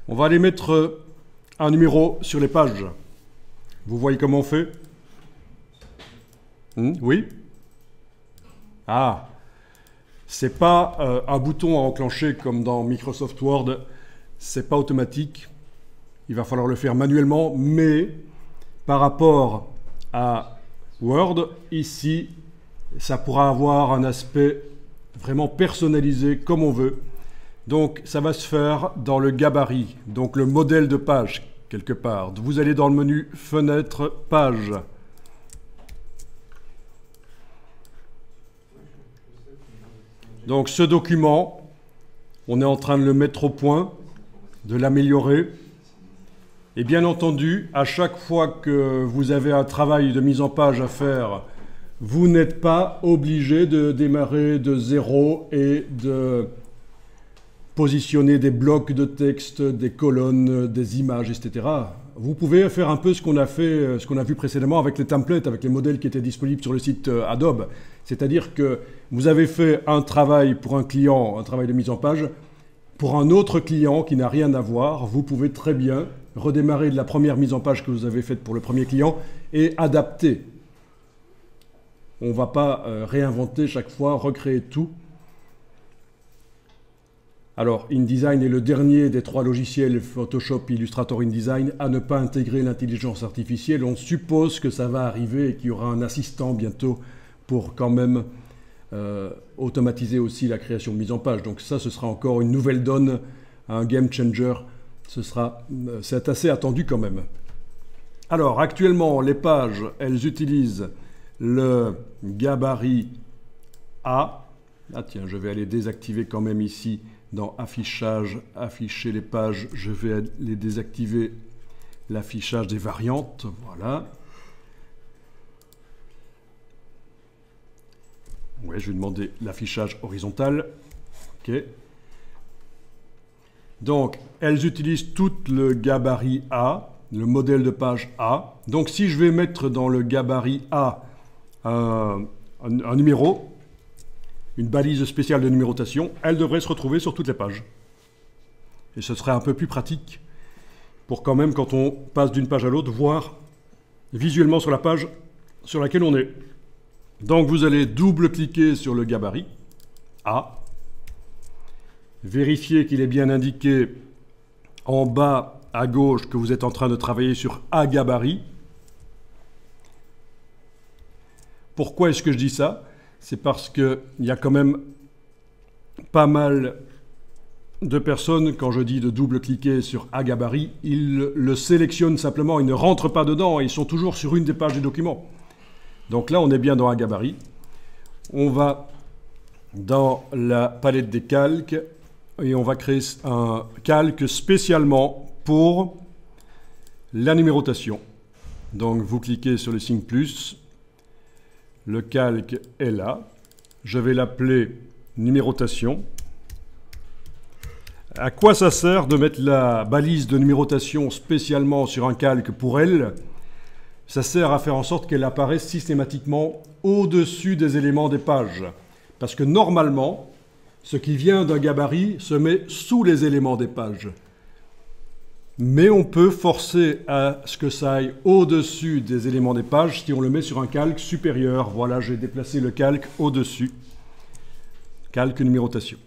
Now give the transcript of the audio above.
On va aller mettre un numéro sur les pages. Vous voyez comment on fait? Oui? Ah, c'est pas un bouton à enclencher comme dans Microsoft Word, c'est pas automatique. Il va falloir le faire manuellement, mais par rapport à Word, ici, ça pourra avoir un aspect vraiment personnalisé comme on veut. Donc ça va se faire dans le gabarit, donc le modèle de page quelque part. Vous allez dans le menu Fenêtre, Page. Donc ce document, on est en train de le mettre au point, de l'améliorer. Et bien entendu, à chaque fois que vous avez un travail de mise en page à faire, vous n'êtes pas obligé de démarrer de zéro et de positionner des blocs de texte, des colonnes, des images, etc. Vous pouvez faire un peu ce qu'on a fait, ce qu'on a vu précédemment avec les templates, avec les modèles qui étaient disponibles sur le site Adobe. C'est-à-dire que vous avez fait un travail pour un client, un travail de mise en page. Pour un autre client qui n'a rien à voir, vous pouvez très bien redémarrer de la première mise en page que vous avez faite pour le premier client et adapter. On ne va pas réinventer chaque fois, recréer tout. Alors, InDesign est le dernier des trois logiciels Photoshop, Illustrator, InDesign à ne pas intégrer l'intelligence artificielle. On suppose que ça va arriver et qu'il y aura un assistant bientôt pour quand même automatiser aussi la création de mise en page. Donc ça, ce sera encore une nouvelle donne, un game changer. C'est assez attendu quand même. Alors, actuellement, les pages, elles utilisent le gabarit A. Ah tiens, je vais aller désactiver quand même ici dans Affichage, Afficher les pages. Je vais aller désactiver l'affichage des variantes. Voilà. Ouais, je vais demander l'affichage horizontal. OK. Donc, elles utilisent toutes le gabarit A, le modèle de page A. Donc, si je vais mettre dans le gabarit A un numéro, une balise spéciale de numérotation, elle devrait se retrouver sur toutes les pages. Et ce serait un peu plus pratique pour quand même, quand on passe d'une page à l'autre, voir visuellement sur la page sur laquelle on est. Donc, vous allez double-cliquer sur le gabarit A. Vérifiez qu'il est bien indiqué en bas à gauche que vous êtes en train de travailler sur A gabarit. Pourquoi est-ce que je dis ça? C'est parce qu'il y a quand même pas mal de personnes, quand je dis de double-cliquer sur A gabarit, ils le sélectionnent simplement, ils ne rentrent pas dedans, ils sont toujours sur une des pages du document. Donc là, on est bien dans A gabarit. On va dans la palette des calques et on va créer un calque spécialement pour la numérotation. Donc vous cliquez sur le signe plus, le calque est là, je vais l'appeler numérotation. À quoi ça sert de mettre la balise de numérotation spécialement sur un calque pour elle? Ça sert à faire en sorte qu'elle apparaisse systématiquement au-dessus des éléments des pages. Parce que normalement, ce qui vient d'un gabarit se met sous les éléments des pages. Mais on peut forcer à ce que ça aille au-dessus des éléments des pages si on le met sur un calque supérieur. Voilà, j'ai déplacé le calque au-dessus. Calque numérotation.